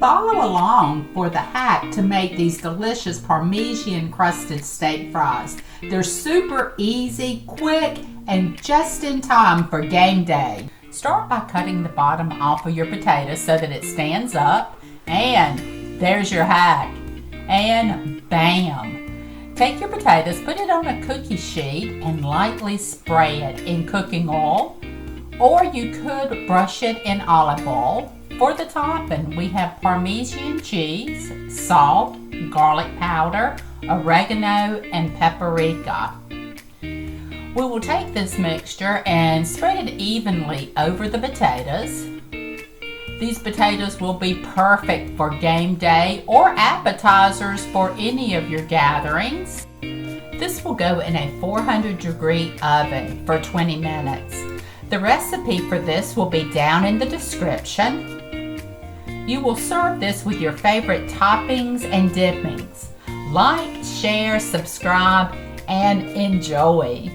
Follow along for the hack to make these delicious Parmesan crusted steak fries. They're super easy, quick, and just in time for game day. Start by cutting the bottom off of your potatoes so that it stands up, and there's your hack. And bam! Take your potatoes, put it on a cookie sheet, and lightly spray it in cooking oil, or you could brush it in olive oil. For the topping, we have Parmesan cheese, salt, garlic powder, oregano, and paprika. We will take this mixture and spread it evenly over the potatoes. These potatoes will be perfect for game day or appetizers for any of your gatherings. This will go in a 400-degree oven for 20 minutes. The recipe for this will be down in the description. You will serve this with your favorite toppings and dippings. Like, share, subscribe, and enjoy.